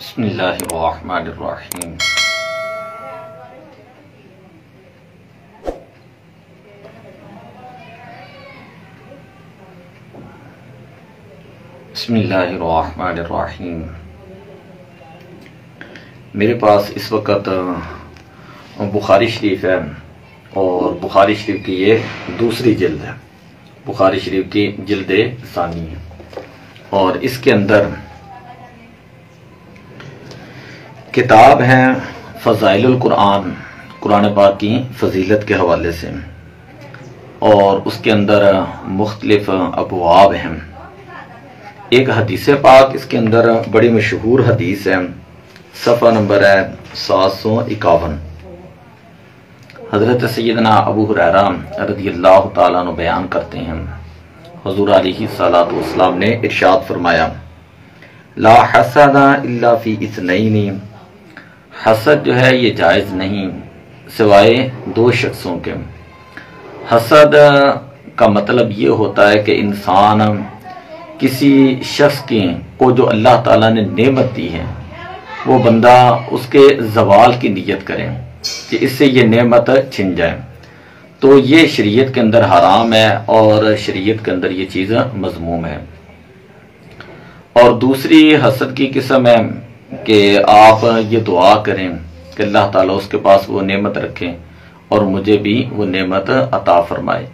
बिस्मिल्लाहिर्रहमानिर्रहीम। बिस्मिल्लाहिर्रहमानिर्रहीम। मेरे पास इस वक्त बुखारी शरीफ है और बुखारी शरीफ की ये दूसरी जिल्द है। बुखारी शरीफ की जिल्द सानी है और इसके अंदर किताब है फ़ज़ाइलुल कुरान, कुरान पाक की फजीलत के हवाले से, और उसके अंदर मुख्तलिफ अबवाब हैं। एक हदीस पाक इसके अंदर बड़ी मशहूर हदीस है, सफ़ा नंबर है 751। हज़रत सैयदना अबू हुरैरा रज़ियल्लाहु ताला अन्हु बयान करते हैं, हुज़ूर अलैहिस्सलातु वस्सलाम ने इरशाद फरमाया, ला हसदा इल्ला फी इस्नैनी, हसद जो है ये जायज़ नहीं सिवाय दो शख्सों के। हसद का मतलब ये होता है कि इंसान किसी शख्स को जो अल्लाह ताला ने नेमत दी है वो बंदा उसके ज़वाल की नीयत करे कि इससे ये नेमत छिन जाए, तो ये शरीयत के अंदर हराम है और शरीयत के अंदर ये चीज़ मज़मूम है। और दूसरी हसद की किस्म है कि आप ये दुआ करें कि अल्लाह ताला उसके पास वो नेमत रखें और मुझे भी वो नेमत अता फरमाए।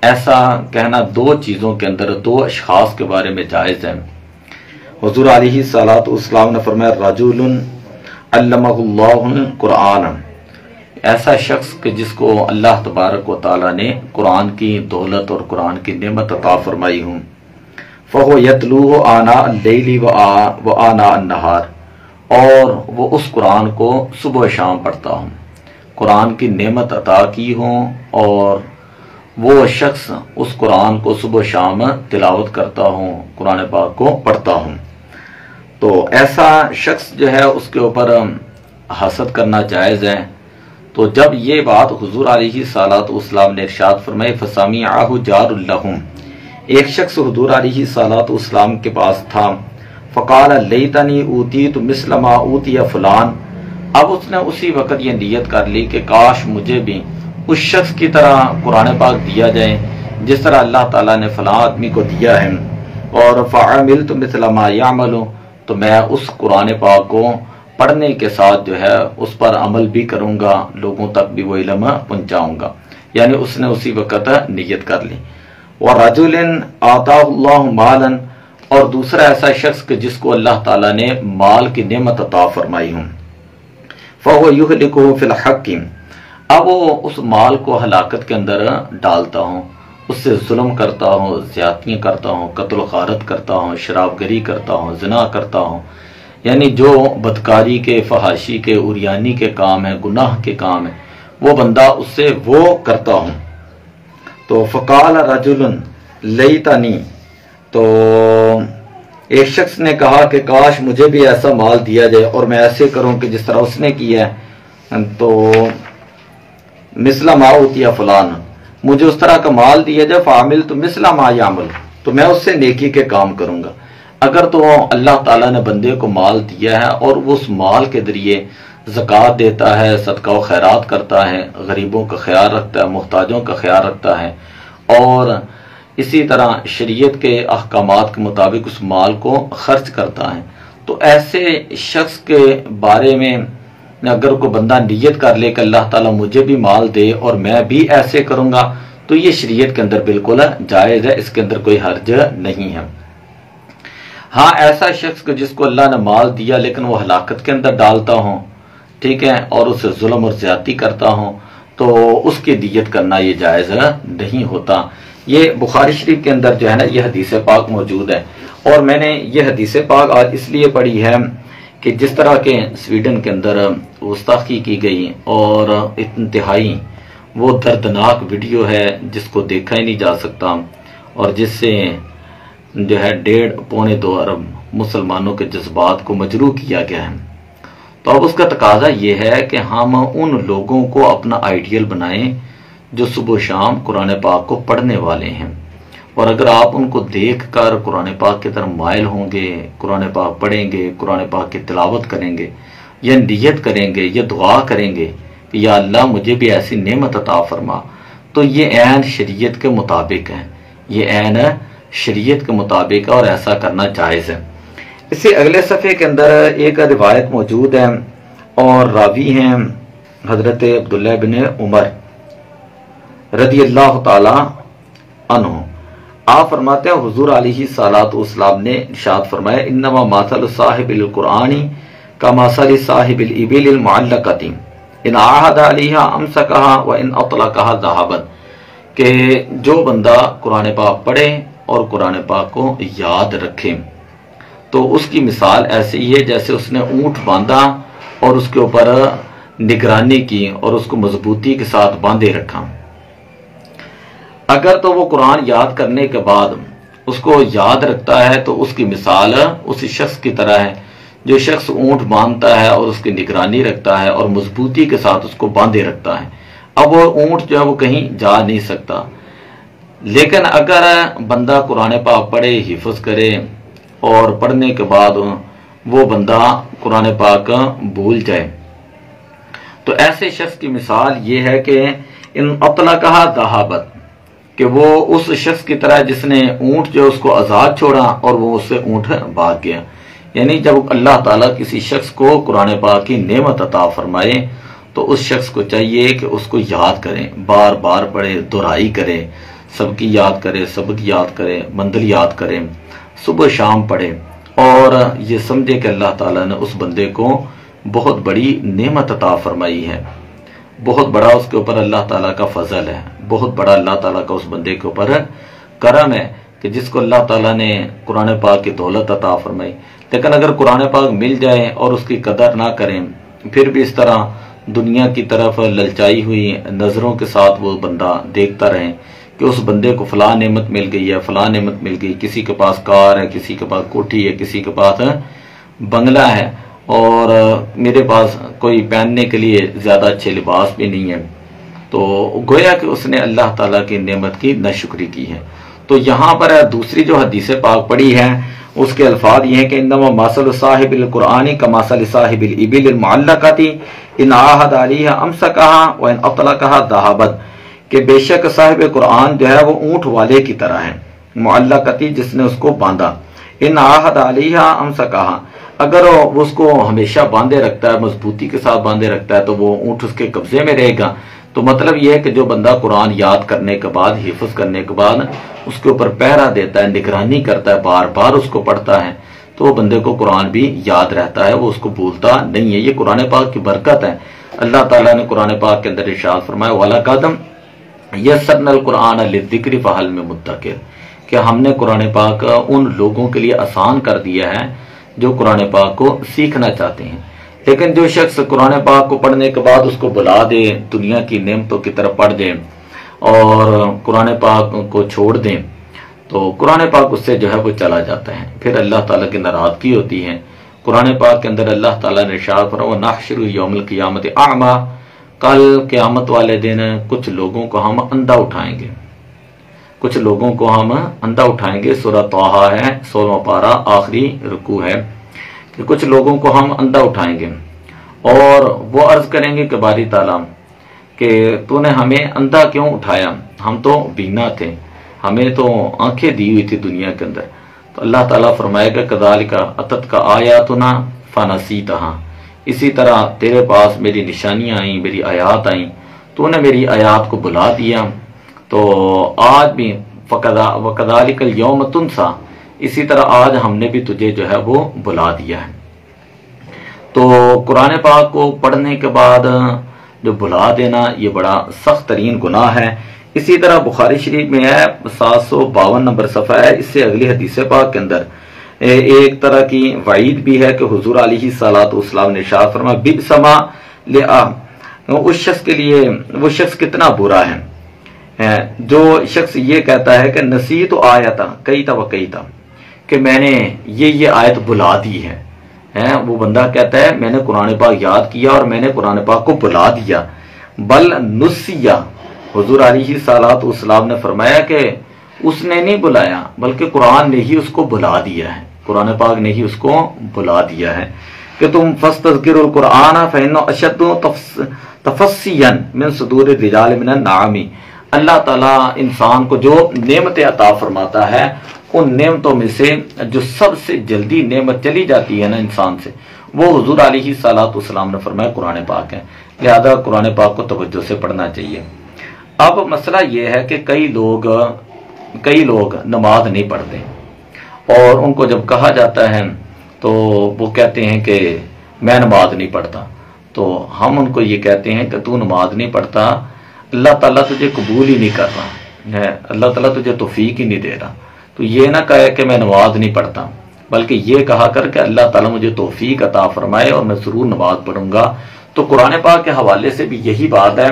ऐसा कहना दो चीज़ों के अंदर, दो अशखास के बारे में जायज़ है। हुज़ूर अलैहिस्सलातु वस्सलाम ने फरमाया, रजुलुन अल्लमहुल्लाहुल कुरान, ऐसा शख्स कि जिसको अल्लाह तबारक व तआला ने कुरान की दौलत और कुरान की नेमत अता फरमाई हूँ, फ़हो यतलूहु आना अल-लैली व आना अन-नहार, और वो उस कुरान को सुबह शाम पढ़ता हूँ। कुरान की नेमत अता की हो और वो शख्स उस कुरान को सुबह शाम तिलावत करता हूँ, कुरान पाक को पढ़ता हूँ, तो ऐसा शख्स जो है उसके ऊपर हसद करना जायज़ है। तो जब ये बात हुज़ूर अलैहिस्सलातु वस्सलाम ने इरशाद फरमाई, फसमिअहु जारुल लहुम, एक शख्स हुज़ूर अलैहिस्सलातु वस्सलाम के पास था, फ़क़ाल लैतनी ऊतीतु मिस्ल मा ऊतिया फलान, अब उसने उसी वक़्त ये नियत कर ली कि काश मुझे भी उस शख्स की तरह कुरान पाक दिया जाए जिस तरह अल्लाह ताला ने फलां आदमी को दिया है, और फ़अमिलतु मिस्ल मा यामलु, तो मैं उस कुरान पाक को पढ़ने के साथ जो है उस पर अमल भी करूँगा, लोगों तक भी वो इल्म पहुँचाऊँगा। यानी उसने उसी वक़्त नियत कर ली। व रजुलिन आताहुल्लाहु मालन, और दूसरा ऐसा शख्स कि जिसको अल्लाह ताला ने माल की नेमत अता फरमाई हूँ, फ़हुव युहलिकुहु फिल हक़्क़ि, अब वो उस माल को हलाकत के अंदर डालता हूँ, उससे जुल्म करता हूँ, ज़्यादतियाँ करता हूँ, कत्ल गारत करता हूँ, शराबगरी करता हूँ, ज़िना करता हूँ, यानी जो बदकारी के, फहाशी के, उरियानी के काम है, गुनाह के काम है, वो बंदा उससे वो करता हूँ। तो फ़क़ाल रजुलन लैतनी, तो एक शख्स ने कहा कि काश मुझे भी ऐसा माल दिया जाए और मैं ऐसे करूं कि जिस तरह उसने किया है, तो मिस्ला मा ऊतिया फलान, मुझे उस तरह का माल दिया जाए, फ़ामिल तो मिस्ला मा यामल, तो मैं उससे नेकी के काम करूंगा। अगर तो अल्लाह ताला ने बंदे को माल दिया है और वो उस माल के जरिए ज़कात देता है, सदका व खैरात करता है, गरीबों का ख्याल रखता है, मुहताजों का ख्याल रखता है, और इसी तरह शरीयत के अहकामात के मुताबिक उस माल को खर्च करता है, तो ऐसे शख्स के बारे में अगर कोई बंदा नियत कर ले कि अल्लाह ताला मुझे भी माल दे और मैं भी ऐसे करूँगा, तो ये शरीयत के अंदर बिल्कुल जायज़ है, इसके अंदर कोई हर्ज नहीं है। हाँ, ऐसा शख्स को जिसको अल्लाह ने माल दिया लेकिन वो हलाकत के अंदर डालता हूँ, ठीक है, और उससे जुल्म और ज़्यादती करता हूँ, तो उसकी नियत करना ये जायज़ नहीं होता। ये बुखारी शरीफ के अंदर जो है ना ये हदीस पाक मौजूद है, और मैंने ये हदीस पाक आज इसलिए पढ़ी है कि जिस तरह के स्वीडन के अंदर गुस्ताखी की गई और इंतहाई वो दर्दनाक वीडियो है जिसको देखा ही नहीं जा सकता, और जिससे जो है 1.5-2 अरब मुसलमानों के जज्बात को मजरूह किया गया है। तो अब उसका तकाजा ये है कि हम उन लोगों को अपना आइडियल बनाएं जो सुबह शाम कुरान पाक को पढ़ने वाले हैं, और अगर आप उनको देख कर कुरान पाक की तरफ माइल होंगे, कुरान पाक पढ़ेंगे, कुरान पाक की तिलावत करेंगे, या नियत करेंगे, या दुआ करेंगे कि या अल्लाह मुझे भी ऐसी नेमत अता फरमा, तो ये ऐन शरीयत के मुताबिक है, ये ऐन शरीयत के मुताबिक है और ऐसा करना जायज़ है। इससे अगले सफ़े के अंदर एक रिवायत मौजूद है और रावी हैं हज़रत अब्दुल्लाह बिन उमर रदी अल्लाह ताला अन्हु। आप फरमाते हैं हुजूर अलैहिस्सलातु वस्सलाम ने इरशाद फरमाया, इन्नमा मासल साहिबिल कुरानी का मासल साहिबिल इबिल मुअल्लकती इन आहद अलैहा अमसकहा व इन अतलकहा ज़हाबत, के जो बंदा कुरान पाक पढ़े और कुरान पाक को याद रखे तो उसकी मिसाल ऐसी ही है जैसे उसने ऊंट बांधा और उसके ऊपर निगरानी की और उसको मजबूती के साथ बांधे रखा। अगर तो वो कुरान याद करने के बाद उसको याद रखता है तो उसकी मिसाल उस शख्स की तरह है जो शख्स ऊंट बांधता है और उसकी निगरानी रखता है और मजबूती के साथ उसको बांधे रखता है। अब वो ऊंट जो है वो कहीं जा नहीं सकता। लेकिन अगर बंदा कुरान पाक पढ़े, हिफ्ज करे और पढ़ने के बाद वो बंदा कुरान पाक भूल जाए तो ऐसे शख्स की मिसाल ये है कि इन अतलकहा ज़हाबत, कि वो उस शख्स की तरह जिसने ऊंट जो उसको आज़ाद छोड़ा और वो उससे ऊंट भाग गया। यानी जब अल्लाह ताला किसी शख्स को कुरान पाक की नेमत अता फरमाए तो उस शख्स को चाहिए कि उसको याद करें, बार बार पढ़े, दोहराई करे, सबकी याद करे, सबकी याद करे, मंजिल याद करें, सुबह शाम पढ़े और ये समझे कि अल्लाह ताला ने उस बंदे को बहुत बड़ी नेमत अता फरमाई है, बहुत बड़ा उसके ऊपर अल्लाह ताला का फजल है, बहुत बड़ा अल्लाह ताला का उस बंदे के ऊपर करम है कि जिसको अल्लाह ताला ने कुरान पाक की दौलत अता फरमाई। लेकिन अगर कुरान पाक मिल जाए और उसकी कदर ना करें, फिर भी इस तरह दुनिया की तरफ ललचाई हुई नज़रों के साथ वो बंदा देखता रहे कि उस बंदे को फला नेमत मिल गई है, फला नेमत मिल गई, किसी के पास कार है, किसी के पास कोठी है, किसी के पास बंगला है और मेरे पास कोई पहनने के लिए ज़्यादा अच्छे लिबास भी नहीं है, तो गोया कि उसने अल्लाह ताला की नेमत की नाशुक्री की है। तो यहाँ पर दूसरी जो हदीस पाक पढ़ी है उसके अल्फाज ये हैं कि इन्नमा मासल साहिबिल कुरानी का मासल साहिबिल इबिल मुअल्लकती इन आहद अलैहा अमसकहा व इन अतलकहा ज़हाबत, कि बेशक साहिब कुरान जो है वो ऊंट वाले की तरह है, मुअल्लकती जिसने उसको बांधा, इन आहद अलैहा अमसकहा, अगर वो उसको हमेशा बांधे रखता है, मजबूती के साथ बांधे रखता है तो वो ऊंट उसके कब्जे में रहेगा। तो मतलब यह है कि जो बंदा कुरान याद करने के बाद, हिफ्ज करने के बाद उसके ऊपर पहरा देता है, निगरानी करता है, बार बार उसको पढ़ता है, तो वो बंदे को कुरान भी याद रहता है, वो उसको भूलता नहीं है। ये कुरान पाक की बरकत है। अल्लाह ताला ने कुरान पाक के अंदर इरशाद फरमाया, वाला कदम यस्सरनल कुरान लिज़्ज़िक्रि फहल मिन मुद्दकिर, कि हमने कुरान पाक उन लोगों के लिए आसान कर दिया है जो कुरान पाक को सीखना चाहते हैं। लेकिन जो शख्स कुरान पाक को पढ़ने के बाद उसको बुला दे, दुनिया की नेमतों की तरफ पढ़ दे और कुरान पाक को छोड़ दें तो कुरान पाक उससे जो है वो चला जाता है, फिर अल्लाह ताला की नाराजगी होती है। कुरान पाक के अंदर अल्लाह ताला ने इरशाद फरमाया, नहशुरु यौमल क़ियामति अअमा, कल क़यामत वाले दिन कुछ लोगों को हम अंधा उठाएंगे, कुछ लोगों को हम अंधा उठाएंगे। सूरह तौहा है 16वां पारा, आखिरी रुकू है कि कुछ लोगों को हम अंधा उठाएंगे और वो अर्ज करेंगे कि बारी ताला कि तूने हमें अंधा क्यों उठाया, हम तो बीना थे, हमें तो आंखें दी हुई थी दुनिया के अंदर। तो अल्लाह ताला फरमाएगा, कज़ालिका अतत का आयातुना फनसीतहा, इसी तरह तेरे पास मेरी निशानियां आई, मेरी आयात आई, तूने मेरी आयात को बुला दिया, तो आज भी वकज़ालिकल यौम तुनसा, इसी तरह आज हमने भी तुझे जो है वो बुला दिया है। तो कुरान पाक को पढ़ने के बाद जो बुला देना ये बड़ा सख्त तरीन गुनाह है। इसी तरह बुखारी शरीफ में है 752 नंबर सफ़ा है, इससे अगली हदीस पाक के अंदर एक तरह की वईद भी है कि हुजूर अलैहिस्सलातु वस्सलाम ने इरशाद फरमाया, बिसमा लिआ, उस शख्स के लिए वो शख्स कितना बुरा है जो शख्स ये कहता है कि नसीत आयता कई था कि मैंने ये आयत बुला दी है। वो बंदा कहता है मैंने कुरान पाक याद किया और मैंने कुरान पाक को बुला दिया। बल नुसिया, हुजूर अलैहिस्सलातु वस्सलाम ने फरमाया कि उसने नहीं बुलाया बल्कि कुरान ने ही उसको बुला दिया है, कुरान पाक ने ही उसको बुला दिया है कि तुम फस्तज़किरुल कुरान फ़इन्नो अशद्दु तफस्सियन मिन सुदूर रिजाल मिनन नामी। अल्लाह ताला इंसान को जो नेमतें अता फरमाता है उन नेमतों में से जो सबसे जल्दी नेमत चली जाती है ना इंसान से, वो हुजूर अलैहिस्सलाम ने फरमाया कुरान पाक है। लिहाजा कुरान पाक को तवज्जो से पढ़ना चाहिए। अब मसला ये है कि कई लोग नमाज नहीं पढ़ते और उनको जब कहा जाता है तो वो कहते हैं कि मैं नमाज नहीं पढ़ता। तो हम उनको ये कहते हैं कि तू नमाज नहीं पढ़ता, अल्लाह ताला तुझे कबूल ही नहीं कर रहा है, अल्लाह ताला तुझे तौफीक ही नहीं दे रहा। तो ये ना कहे कि मैं नमाज नहीं पढ़ता, बल्कि ये कहा कर कि अल्लाह ताला मुझे तौफीक अता फरमाए और मैं ज़रूर नमाज पढ़ूंगा। तो कुरान पाक के हवाले से भी यही बात है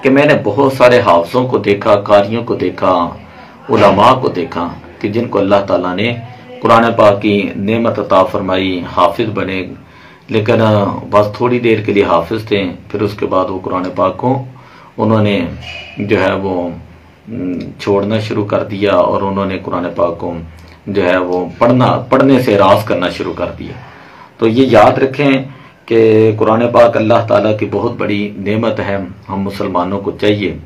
कि मैंने बहुत सारे हाफिज़ों को देखा, कारियों को देखा, उलमा को देखा कि जिनको अल्लाह ताला ने कुरान पाक की नेमत अता फरमाई, हाफिज बने, लेकिन बस थोड़ी देर के लिए हाफिज थे, फिर उसके बाद वो कुरान पाक को उन्होंने जो है वो छोड़ना शुरू कर दिया और उन्होंने कुरान पाक को जो है वो पढ़ने से रास करना शुरू कर दिया। तो ये याद रखें कि कुरान पाक अल्लाह ताला की बहुत बड़ी नेमत है। हम मुसलमानों को चाहिए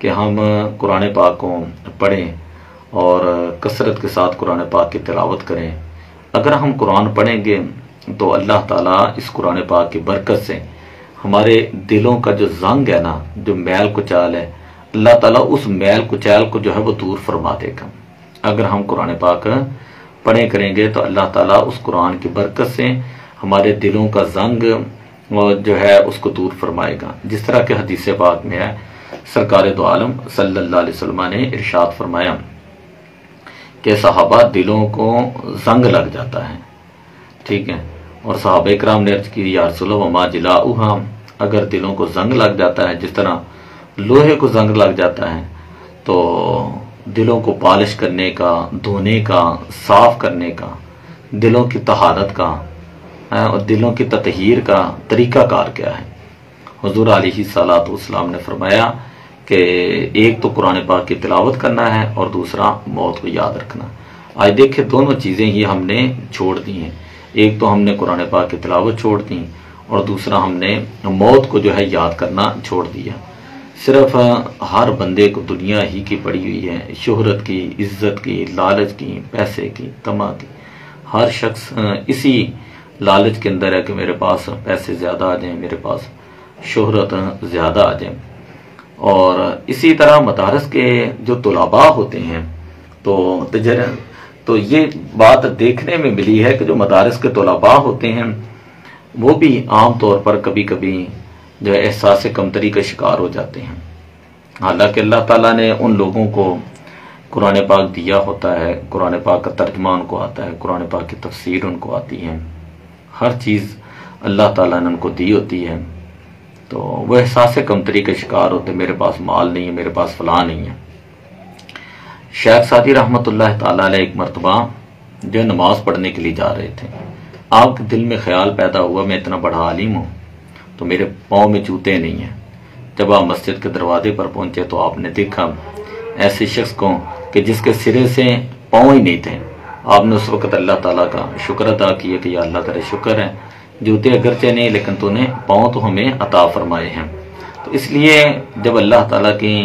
कि हम कुरान पाक को पढ़ें और कसरत के साथ कुरान पाक की तिलावत करें। अगर हम कुरान पढ़ेंगे तो अल्लाह ताला इस कुरान पाक की बरकत से हमारे दिलों का जो जंग है ना, जो मैल कुचाल है, अल्लाह ताला उस मैल कुचाल को जो है वो दूर फरमा देगा। अगर हम कुरान पाक पढ़े करेंगे तो अल्लाह ताला उस कुरान की बरकत से हमारे दिलों का जंग जो है उसको दूर फरमाएगा। जिस तरह के हदीस पाक में है, सरकार दो आलम सल्लल्लाहु अलैहि वसल्लम ने इरशाद फरमाया कि सहाबा दिलों को जंग लग जाता है, ठीक है, और सहाबा इकराम ने अर्ज की या रसूलल्लाह वमा जिलाउहा, अगर दिलों को जंग लग जाता है जिस तरह लोहे को जंग लग जाता है, तो दिलों को पालिश करने का, धोने का, साफ करने का, दिलों की तहारत का और दिलों की ततहीर का तरीकाकार क्या है। हुजूर अलैहिस्सलाम ने फरमाया कि एक तो कुरान पाक की तिलावत करना है और दूसरा मौत को याद रखना। आज देखें दोनों चीज़ें ही हमने छोड़ दी हैं। एक तो हमने कुरान पाक की तिलावत छोड़ दी और दूसरा हमने मौत को जो है याद करना छोड़ दिया। सिर्फ हर बंदे को दुनिया ही की पड़ी हुई है, शोहरत की, इज्जत की, लालच की, पैसे की, तमा की। हर शख्स इसी लालच के अंदर है कि मेरे पास पैसे ज़्यादा आ जाएं, मेरे पास शोहरत ज़्यादा आ जाए। और इसी तरह मदारस के जो तुलाबा होते हैं तो ये बात देखने में मिली है कि जो मदारस के तुलाबा होते हैं वो भी आम तौर पर कभी कभी जो है एहसास कमतरी का शिकार हो जाते हैं। हालांकि अल्लाह ताला ने उन लोगों को कुरान पाक दिया होता है, कुरान पाक का तर्जुमा उनको आता है, कुरान पाक की तफसीर उनको आती है, हर चीज़ अल्लाह ताला ने उनको दी होती है, तो वह एहसास कमतरी का शिकार होते, मेरे पास माल नहीं है, मेरे पास फलां नहीं है। शेख सादी रहमतुल्लाह ताला अलैह एक मरतबा जो नमाज पढ़ने के लिए जा रहे थे, आपके दिल में ख्याल पैदा हुआ मैं इतना बड़ा आलिम हूँ तो मेरे पाँव में जूते नहीं हैं। जब आप मस्जिद के दरवाजे पर पहुंचे तो आपने देखा ऐसे शख्स को कि जिसके सिरे से पाँव ही नहीं थे। आपने उस वक़्त अल्लाह ताला का शुक्र अदा किया कि या अल्लाह तेरा शुक्र है, जूते अगरचे नहीं लेकिन तूने पाँव तो हमें अता फरमाए हैं। तो इसलिए जब अल्लाह ताला की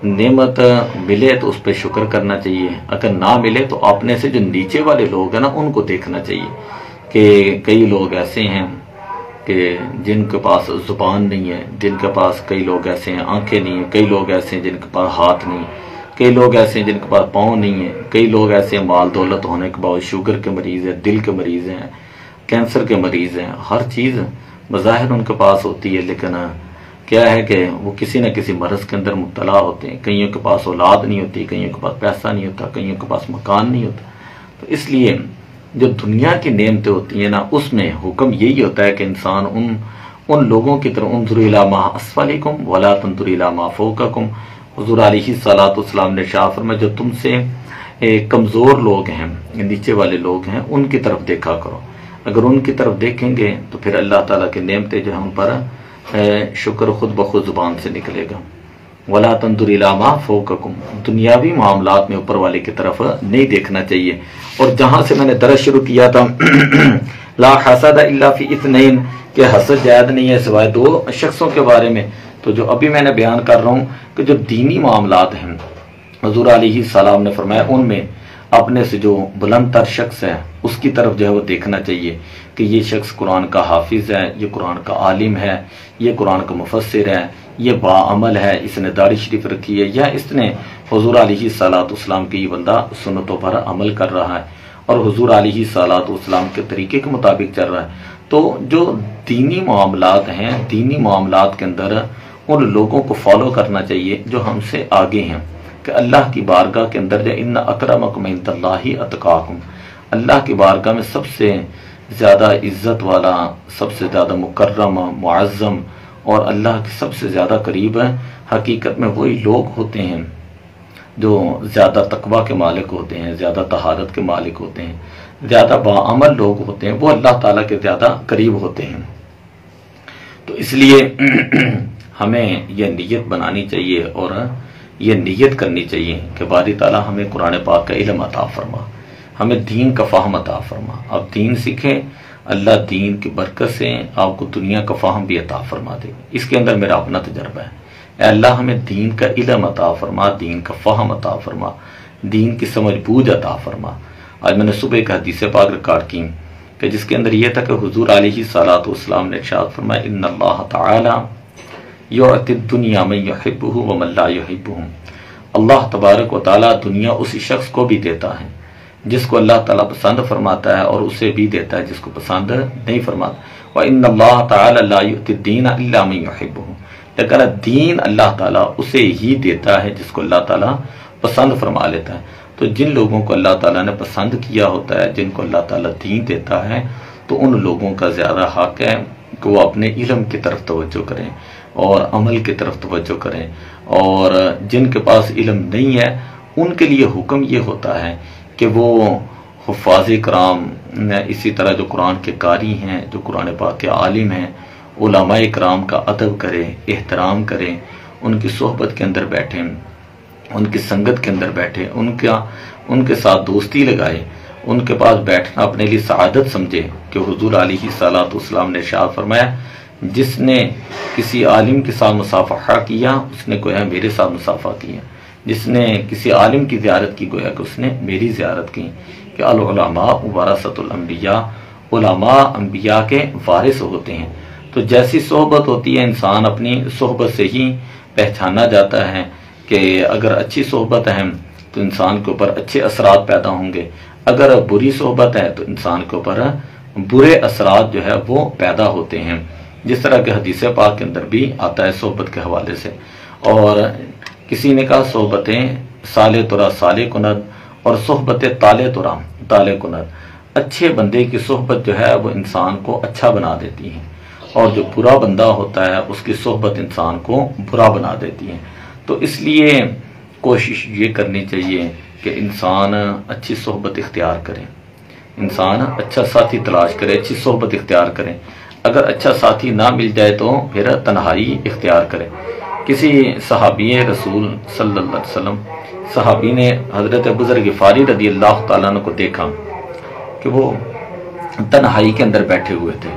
नेमत मिले तो उस पर शुक्र करना चाहिए, अगर ना मिले तो अपने से जो नीचे वाले लोग हैं ना उनको देखना चाहिए कि कई लोग ऐसे हैं कि जिनके पास ज़ुबान नहीं है, जिनके पास, कई लोग ऐसे हैं आंखें नहीं हैं, कई लोग ऐसे हैं जिनके पास हाथ नहीं, कई लोग ऐसे हैं जिनके पास पाँव नहीं है, कई लोग ऐसे हैं माल दौलत होने के बाद शुगर के मरीज़ हैं, दिल के मरीज़ हैं, कैंसर के मरीज़ हैं, हर चीज़ बज़ाहिर उनके पास होती है, लेकिन क्या है कि वो किसी न किसी मरज़ के अंदर मुब्तला होते हैं। कईयों के पास औलाद नहीं होती, कईयों के पास पैसा नहीं होता, कईयों के पास मकान नहीं होता। तो इसलिए जो दुनिया की नेमतें होती हैं ना उसमें हुक्म यही होता है कि इंसान उन लोगों की तरह उन्ज़ुरू इला मा अस्फलिकुम वला तंज़ुरू इला मा फौक़कुम। हुज़ूर अलैहिस्सलाम ने इरशाद फरमाया जो तुमसे कमज़ोर लोग हैं, नीचे वाले लोग हैं, उनकी तरफ देखा करो। अगर उनकी तरफ देखेंगे तो फिर अल्लाह ताला की नेमतें जो हैं उन पर शुक्र खुद ब खुद ज़ुबान से निकलेगा। वला तंदुर इला मा फौककुम, दुनियावी मामलात में ऊपर वाले की तरफ नहीं देखना चाहिए। और जहां से मैंने दर्स शुरू किया था ला हसद इल्ला फी इत्नैन, कि हसद जायज नहीं है सिवाय दो शख्सों के बारे में। तो जो अभी मैंने बयान कर रहा हूं कि जो दीनी मामलात हैं, हुजूर अलैहिस्सलाम ने फरमाया उनमें अपने से जो बुलंद तर शख्स है उसकी तरफ जो है वो देखना चाहिए कि ये शख्स कुरान का हाफिज है, ये कुरान का आलिम है, ये कुरान का मुफस्सिर है, ये बाअमल है, इसने दाढ़ी शरीफ रखी है, या इसने हुजूर अलैहिस्सलाम की ये बंदा सुन्नतों पर अमल कर रहा है और हुजूर अलैहिस्सलाम के तरीके के मुताबिक चल रहा है। तो जो दीनी मामलात हैं, दीनी मामलात के अंदर उन लोगों को फॉलो करना चाहिए जो हमसे आगे हैं, कि अल्लाह की बारगाह के अंदर जो इन्ना अकरमकुम इंदल्लाहि अतकाकुम, अल्लाह की बारगाह में सबसे ज़्यादा इज्जत वाला, सबसे ज़्यादा मुकर्रम मुअज़्ज़म और अल्लाह के सबसे ज़्यादा करीब है, हकीकत में वही लोग होते हैं जो ज़्यादा तकवा के मालिक होते हैं, ज़्यादा तहारत के मालिक होते हैं, ज़्यादा बाअमल लोग होते हैं, वो अल्लाह ताला के ज़्यादा करीब होते हैं। तो इसलिए हमें यह नीयत बनानी चाहिए और यह नीयत करनी चाहिए कि बारी ताला हमें कुरान पाक का इल्म अता फरमा, हमें दीन का फ़हम अता फरमा। आप दीन सीखें, अल्लाह दीन की बरकत से आपको दुनिया का फ़हम भी अता फरमा देगा। इसके अंदर मेरा अपना तजर्बा है। अल्लाह हमें दीन का इल्म अता फरमा, दीन का फ़हम अता फरमा, दीन की समझ बूझ अता फरमा। आज मैंने सुबह एक हदीस पाक रिकॉर्ड की कि जिसके अंदर यह था कि हुजूर अलैहिस्सलाम ने इरशाद फरमाया इन्नल्लाह तआला युअति दुनिया मन युहिब्बुहु व मन ला युहिब्बुहु, अल्लाह तबारक व तआला दुनिया उसी शख्स को भी देता है जिसको अल्लाह ताला पसंद फरमाता है और उसे भी देता है जिसको पसंद नहीं फरमाता। व इन्नल्लाह तआला ला युअति दीन इल्ला मन युहिब्बुहु, लेकिन दीन अल्लाह ताला उसे ही देता है जिसको अल्लाह ताला पसंद फरमा लेता है। तो जिन लोगों को अल्लाह ताला ने पसंद किया होता है, जिनको अल्लाह ताला दीन देता है, तो उन लोगों का ज़्यादा हक है कि वो अपने इल्म की तरफ तवज्जो करें और अमल की तरफ तवज्जो करें। और जिनके पास इल्म नहीं है उनके लिए हुक्म ये होता है कि वो हुफ़ाज़ कराम, इसी तरह जो कुरान के कारी हैं, जो कुरान पाक के आलिम हैं, उलमाए कराम का अदब करें, एहतराम करें, उनकी सोहबत के अंदर बैठें, उनकी संगत के अंदर बैठे, उनके साथ दोस्ती लगाए, उनके पास बैठना अपने लिए सआदत समझे। कि हुजूर अलैहिस्सलाम ने इरशाद फरमाया जिसने किसी आलिम के साथ मुसाफहा किया उसने गोया मेरे साथ मुसाफा किया, जिसने किसी आलिम की ज़ियारत की गोया कि उसने मेरी ज़ियारत की। कि अल उलमा वरासतुल अंबिया, उलमा अंबिया के वारिस होते हैं। तो जैसी सोहबत होती है, इंसान अपनी सोहबत से ही पहचाना जाता है कि अगर अच्छी सोहबत है तो इंसान के ऊपर अच्छे असरात पैदा होंगे, अगर बुरी सोहबत है तो इंसान के ऊपर बुरे असरात जो है वो पैदा होते हैं। जिस तरह के हदीस पाक के अंदर भी आता है सोहबत के हवाले से। और किसी ने कहा सोहबतें साले तुरा साले कुनद और सोहबतें ताले तुरा ताले कुनद, अच्छे बंदे की सोहबत जो है वो इंसान को अच्छा बना देती है और जो बुरा बंदा होता है उसकी सोहबत इंसान को बुरा बना देती है। तो इसलिए कोशिश ये करनी चाहिए कि इंसान अच्छी सोहबत इख्तियार करे, इंसान अच्छा साथी तलाश करे, अच्छी सोहबत इख्तियार करे। अगर अच्छा साथी ना मिल जाए तो फिर तन्हाई इख्तियार करे। किसी सहाबी रसूल सल्लल्लाहु अलैहि वसल्लम सहाबी ने हज़रत अबू ज़र ग़िफ़ारी रज़ियल्लाहु ताला अन्हु को देखा कि वो तन्हाई के अंदर बैठे हुए थे।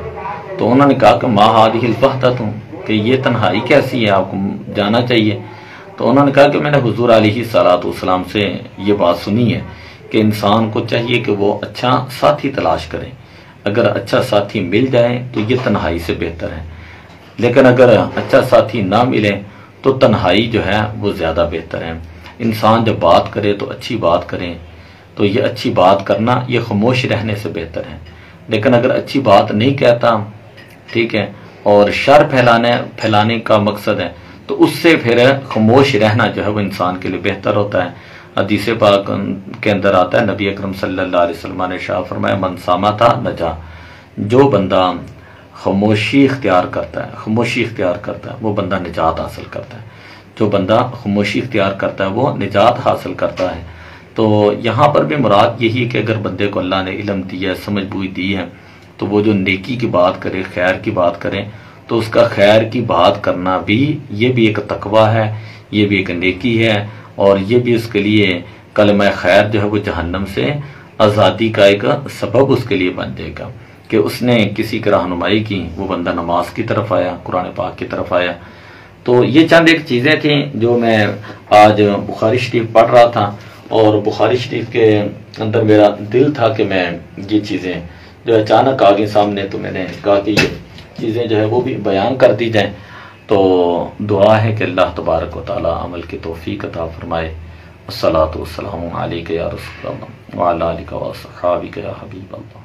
तो उन्होंने कहा कि मा हादिहिल वहदतु, कि ये तन्हाई कैसी है, आपको जाना चाहिए। तो उन्होंने कहा कि मैंने हुजूर अलैहिस्सलाम से ये बात सुनी है कि इंसान को चाहिए कि वो अच्छा साथी तलाश करे। अगर अच्छा साथी मिल जाए तो ये तन्हाई से बेहतर है, लेकिन अगर अच्छा साथी ना मिले तो तन्हाई जो है वो ज़्यादा बेहतर है। इंसान जब बात करे तो अच्छी बात करें, तो ये अच्छी बात करना ये खामोश रहने से बेहतर है। लेकिन अगर अच्छी बात नहीं कहता, ठीक है, और शर फैलाने का मकसद है, तो उससे फिर खामोश रहना जो है वो इंसान के लिए बेहतर होता है। हदीस पाक के अंदर आता है, नबी अकरम सल्लल्लाहु अलैहि वसल्लम ने शाह फरमाया मन सामाता नजा, जो बंदा खामोशी इख्तियार करता है, खामोशी इख्तियार करता है वो बंदा निजात हासिल करता है। जो बंदा खामोशी इख्तियार करता है वो निजात हासिल करता है। तो यहाँ पर भी मुराद यही है कि अगर बंदे को अल्लाह ने इल्म दिया है, समझ बूझ दी है, तो वो जो नेकी की बात करे, खैर की बात करे, तो उसका खैर की बात करना भी ये भी एक तकवा है, ये भी एक नेकी है और ये भी उसके लिए कलमा खैर जो है वो जहन्नम से आज़ादी का एक सबब उसके लिए बन जाएगा कि उसने किसी की रहनुमाई की, वो बंदा नमाज की तरफ आया, कुरान पाक की तरफ आया। तो ये चंद एक चीज़ें थी जो मैं आज बुखारी शरीफ पढ़ रहा था और बुखारी शरीफ के अंदर मेरा दिल था कि मैं ये चीज़ें जो अचानक आ गई सामने, तो मैंने कहा कि ये चीज़ें जो है वो भी बयान कर दी जाएँ। तो दुआ है कि अल्लाह तबारक व तआला अमल की तौफीक अता फरमाए। अस्सलातु वस्सलामु अलैका या रसूलल्लाह व अला आलिका व अस्हाबिका या हबीबल्लाह।